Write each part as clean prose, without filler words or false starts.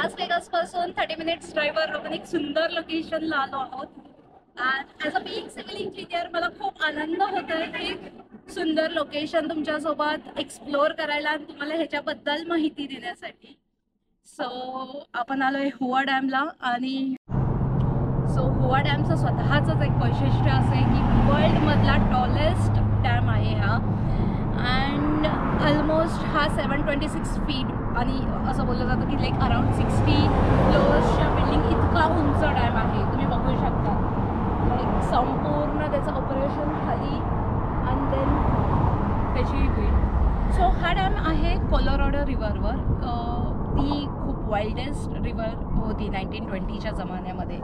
Las Vegas पासून 30 minutes driver आपण एक सुंदर लोकेशनला आलो आहोत. As a being civil engineer मला खूप आनंद होत आहे की सुंदर लोकेशन तुमच्यासोबत एक्सप्लोअर करायला आणि तुम्हाला ह्याच्याबद्दल माहिती देण्यासाठी. सो आपण आलो आहे हुवा डॅमला आणि हुवा डॅमचं स्वतःचंच एक वैशिष्ट्य असं आहे की वर्ल्डमधला टॉलेस्ट डॅम आहे हा. अँड ऑलमोस्ट हा 726 फीट आणि असं बोललं जातं की लाईक अराउंड 60 फ्लोअर्सच्या बिल्डिंग इतका उंच डॅम आहे. तुम्ही बघू शकता लाईक संपूर्ण त्याचं ऑपरेशन खाली आणि देन त्याची बीड. सो हा डॅम आहे कोलोराडो रिव्हरवर. ती खूप वाईल्डेस्ट रिव्हर होती 1920च्या जमान्यामध्ये.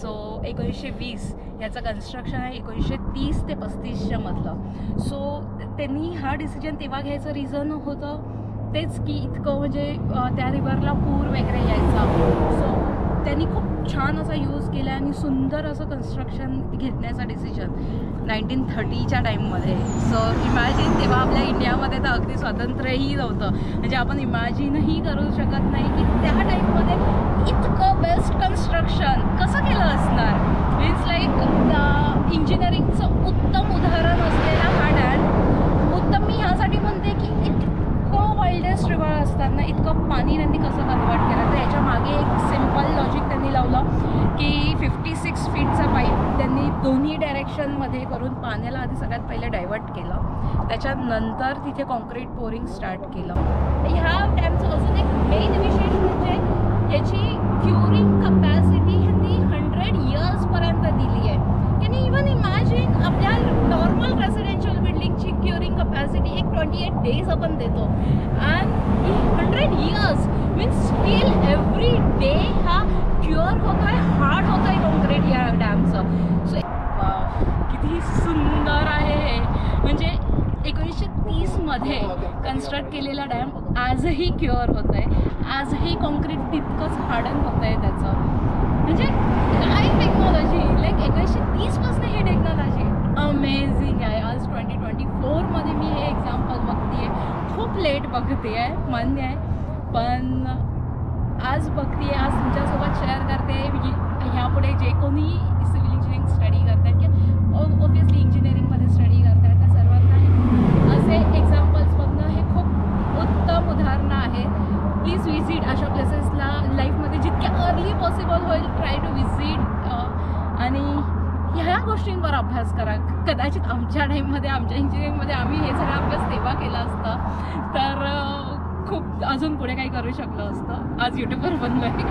सो 1920 याचं कन्स्ट्रक्शन आहे 1930 ते 35च्या मधलं. सो त्यांनी हा डिसिजन तेव्हा घ्यायचं रिझन होतं तेच की इतकं म्हणजे त्या रिव्हरला पूर वगैरे यायचा. सो त्यांनी खूप छान असा यूज केला आणि सुंदर असं कन्स्ट्रक्शन घेण्याचा डिसिजन 1930च्या टाईममध्ये. सो इमॅजिन तेव्हा आपल्या इंडियामध्ये तर अगदी स्वातंत्र्यही नव्हतं. म्हणजे आपण इमॅजिनही करू शकत नाही की त्या टाईममध्ये इतकं बेस्ट कन्स्ट्रक्शन कसं केलं असणार. मीन्स लाईक इंजिनिअरिंगचं उत्तम उदाहरण असलेला हा डॅम. उत्तम मी ह्यासाठी म्हणते की इतकं वाईल्डेस्ट रिव्हर असताना इतकं पाणी त्यांनी कसं कन्वर्ट केलं. तर याच्या मागे एक सिम्पल लॉजिक त्यांनी लावलं की 56 फीटचा पाईप त्यांनी दोन्ही डायरेक्शनमध्ये करून पाण्याला आधी सगळ्यात पहिले डायव्हर्ट केलं. त्याच्यानंतर तिथे कॉन्क्रीट पोरिंग स्टार्ट केलं. ह्या डॅमचं अजून एक मेन विशेष म्हणजे याची क्युरिंग कपॅसिटी ह्यांनी 100 इयर्सपर्यंत दिली आहे. कॅन यू इवन इमॅजिन आपल्या नॉर्मल रेसिडेन्शियल बिल्डिंगची क्युरिंग कपॅसिटी एक 28 डेज आपण देतो and 100 years means steel every day हा क्युअर होत आहे, हार्ड होत आहे कॉन्क्रीट या डॅमचं. सो किती सुंदर आहे हे. म्हणजे 1930मध्ये कन्स्ट्रक्ट केलेला डॅम आजही क्युअर होत आहे. आजही कॉन्क्रीट तितकंच हार्डन होत आहे त्याचं. म्हणजे काय टेक्नॉलॉजी लाईक 1930पासून ही टेक्नॉलॉजी अमेझिंग आहे. आज 2024मध्ये मी हे एक्झाम्पल बघते आहे. खूप लेट बघते आहे मान्य आहे पण आज बघते आज तुमच्यासोबत शेअर करते. ह्यापुढे जे कोणी सिव्हिल इंजिनिअरिंग स्टडी करतात किंवा ऑब्व्हियसली इंजिनिअरिंगमध्ये स्टडी करतात त्या सर्वांना असे एक्झाम्पल्स बघणं हे खूप उत्तम उदाहरणं आहेत. प्लीज विजिट अशा प्लेसेसला लाईफमध्ये जितक्या अर्ली पॉसिबल होईल ट्राय टू विजिट आणि ह्या गोष्टींवर अभ्यास करा. कदाचित आमच्या टाईममध्ये आमच्या इंजिनिअरिंगमध्ये आम्ही हे सगळं अभ्यास तेव्हा केला असतं तर खूप अजून पुढे काही करू शकलो असतं. आज यूट्यूबवर बनलं आहे.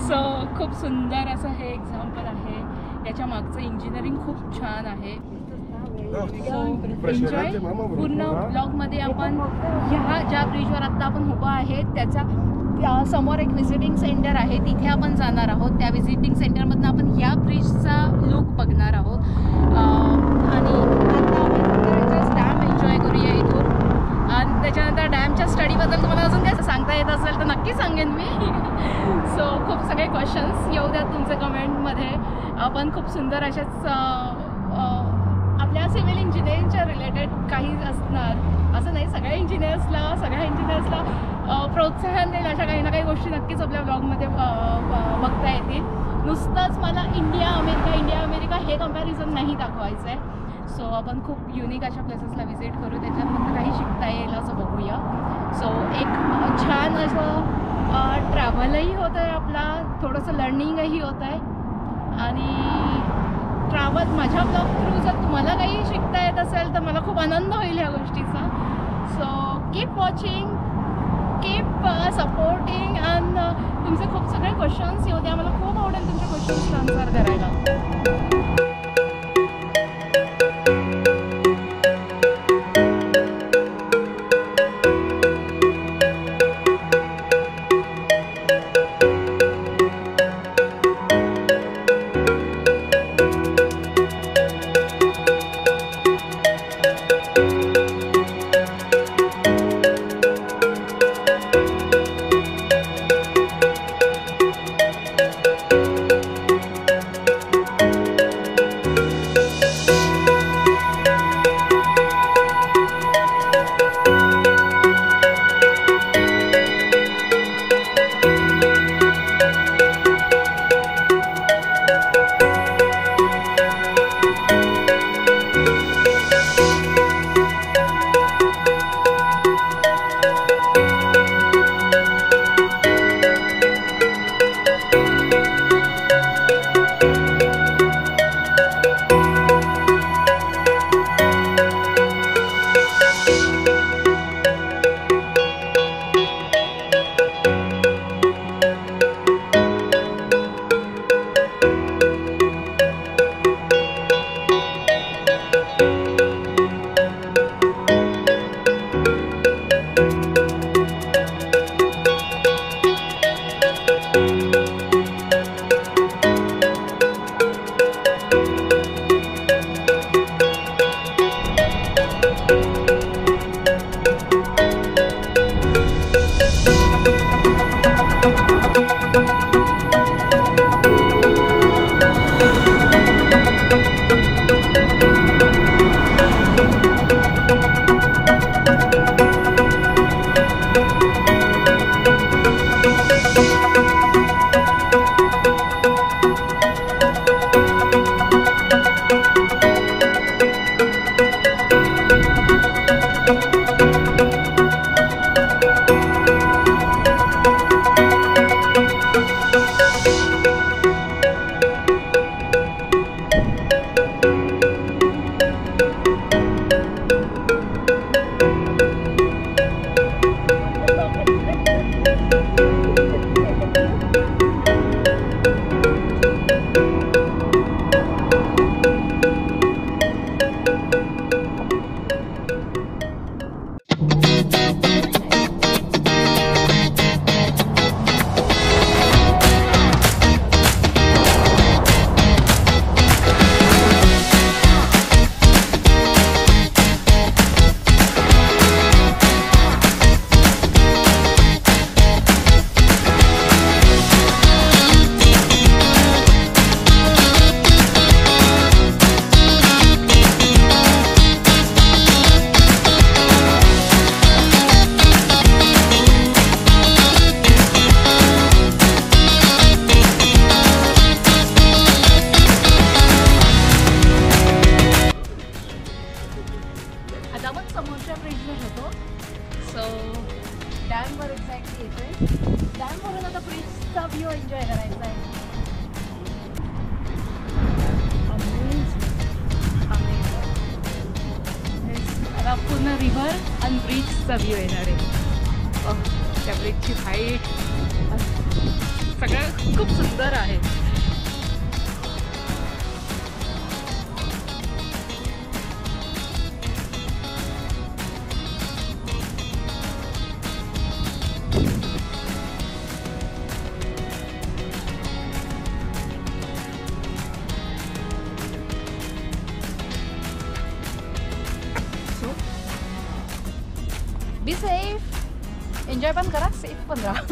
सो खूप सुंदर असं हे एक्झाम्पल आहे. याच्या मागचं इंजिनिअरिंग खूप छान आहे. एन्जॉय. पूर्ण ब्लॉगमध्ये आपण ह्या ज्या ब्रिजवर आत्ता आपण उभं आहे त्याचा समोर एक व्हिजिटिंग सेंटर आहे तिथे आपण जाणार आहोत. त्या व्हिजिटिंग सेंटरमधून आपण ह्या ब्रिजचा लुक बघणार आहोत आणि आता डॅम एन्जॉय करूया इथून. आणि त्याच्यानंतर डॅमच्या स्टडीबद्दल तुम्हाला अजून काय सांगता येत असेल तर नक्की सांगेन मी. सो खूप सगळे क्वेश्चन्स येऊ द्यात तुमच्या कमेंटमध्ये. आपण खूप सुंदर अशाच आपल्या सिव्हिल इंजिनिअरिंगच्या रिलेटेड काही असणार असं नाही. सगळ्या इंजिनियर्सला प्रोत्साहन देईल अशा काही ना काही गोष्टी नक्कीच आपल्या ब्लॉगमध्ये बघता येतील. नुसतंच मला इंडिया अमेरिका हे कंपॅरिझन नाही दाखवायचं आहे. सो आपण खूप युनिक अशा प्लेसेसला व्हिजिट करू त्याच्यात काही शिकता येईल असं बघूया. सो एक छान असं ट्रॅव्हलही होत आहे आपला, थोडंसं लर्निंगही होत आहे आणि ट्रॅव्हल माझ्या ब्लॉग थ्रू जर तुम्हाला काही शिकता येत असेल तर मला खूप आनंद होईल ह्या गोष्टीचा. So keep watching, keep supporting and तुमचे खूप सगळे क्वेश्चन्स येऊ द्या. मला खूप आवडेल तुमच्या क्वेश्चन्सचा आन्सर करायला. मुद्दामच समोरच्या ब्रिजवर होतो. सो डॅमवर एक्झॅक्टली येतोय. डॅमवरून आता ब्रिजचा व्ह्यू एन्जॉय करायचा आहे. आता पूर्ण रिव्हर आणि ब्रिजचा व्ह्यू येणार आहे. त्या ब्रिजची हाईट सगळं खूप सुंदर आहे. बी सेफ, एन्जॉय पण करा, सेफ पण राहा.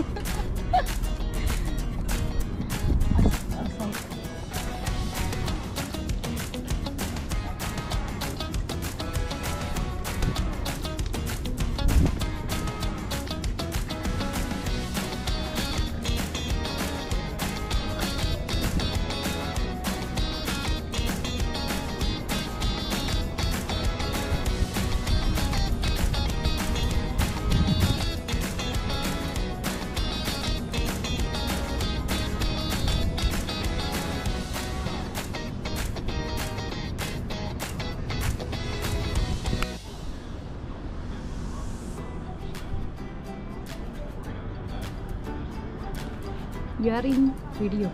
You are in video.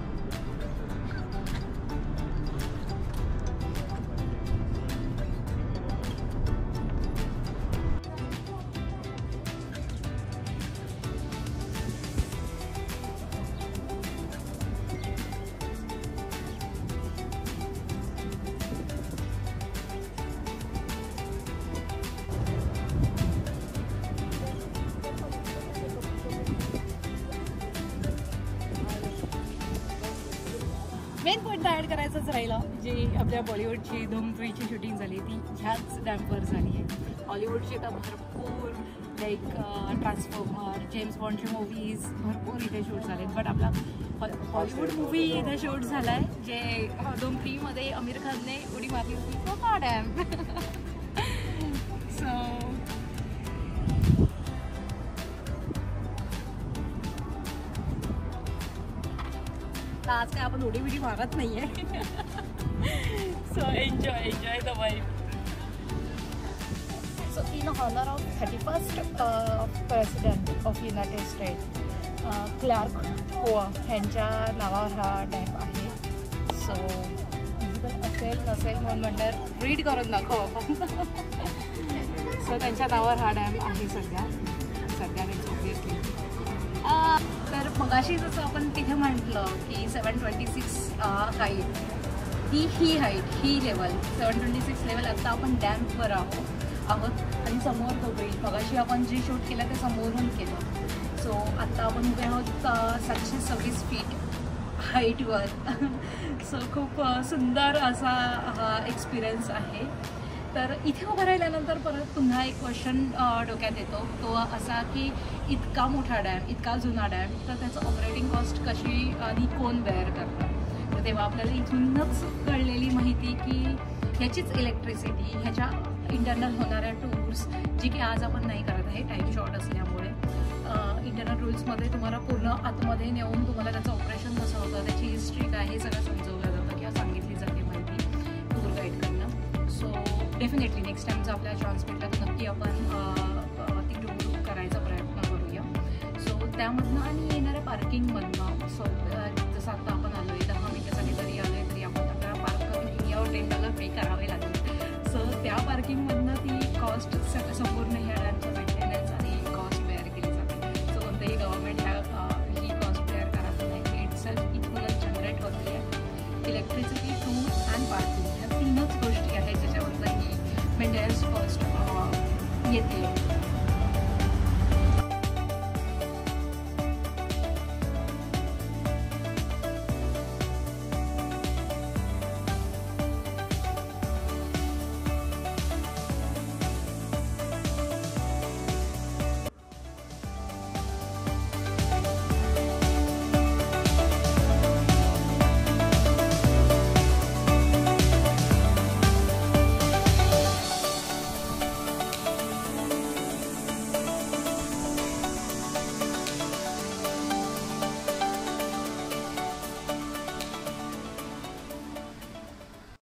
Main point add करायचंच राहिला, जी आपल्या बॉलिवूडची धूम 3ची शूटिंग झाली ती ह्याच डॅमवर झाली आहे. हॉलिवूडची तर भरपूर लाईक ट्रान्सफॉर्मर, जेम्स बॉन्डची मूवीज भरपूर इथे शूट झालेत. बट आपला हॉलिवूड मूवी इथे शूट झाला आहे, जे धूम 3मध्ये आमिर खानने उडी मारली होती, तो का डॅम. सो आज काय आपण उडी बिडी मारत नाहीये. So enjoy the vibe. So in honour of 31st president of United State Clark होआ यांच्या नावावर हा डॅम आहे. सो असेल नसेल म्हणून म्हणणार रीड करून दाखव आपण. सो त्यांच्या नावावर हा डॅम आहे सध्या ऑब्विसली. तर मगाशी जसं आपण तिथे म्हटलं की 726 हाईट, ही हाईट, ही लेवल 726 लेवल. आत्ता आपण डॅमवर आहोत आणि समोर तो ब्रिज, मगाशी आपण जे शूट केलं ते समोरून केलं. सो आत्ता आपण उभे आहोत 726 फीट हाईटवर. सो खूप सुंदर असा हा एक्सपिरियन्स आहे. तर इथे उभं राहिल्यानंतर परत पुन्हा एक क्वेश्चन डोक्यात येतो, तो असा की इतका मोठा डॅम, इतका जुना डॅम, तर त्याचं ऑपरेटिंग कॉस्ट कशी आणि कोण बेअर करतं. तर तेव्हा आपल्याला इथूनच कळलेली माहिती की ह्याचीच इलेक्ट्रिसिटी, ह्याच्या इंटरनल होणाऱ्या टूर्स, जी की आज आपण नाही करत आहे टाईम शॉर्ट असल्यामुळे. इंटरनल रूल्समध्ये तुम्हाला पूर्ण आतमध्ये नेऊन तुम्हाला त्याचं ऑपरेशन कसं होतं, त्याची हिस्ट्री काय, हे सगळं समजवलं जातं किंवा सांगितली जाते माहिती टूर गाईडकडनं. सो डेफिनेटली नेक्स्ट टाईमचा आपल्याला चान्स भेटला तर नक्की आपण ती टूर करायचा प्रयत्न करूया. सो त्यामधनं आणि येणाऱ्या पार्किंगमधनं, सो जसं आता आपण आलो आहे 10 मिनिटासाठी जरी आलो आहे तरी आपण आपल्याला पार्क करून एरियावर $10 पे करावे लागेल. सो त्या पार्किंगमधनं ती कॉस्ट संपूर्ण ह्या डॅमचं मेंटेनन्स आणि कॉस्ट बेअर केली जाते. सो कोणतंही गव्हर्नमेंट ही कॉस्ट बेअर करत नाही. इट्स इक्वलच जनरेट होते आहे. इलेक्ट्रिसिटी, टूर अँड पार्किंग ह्या 3च गोष्टी आहेत ज्याच्यावरती ही मेंटेनन्स कॉस्ट येते.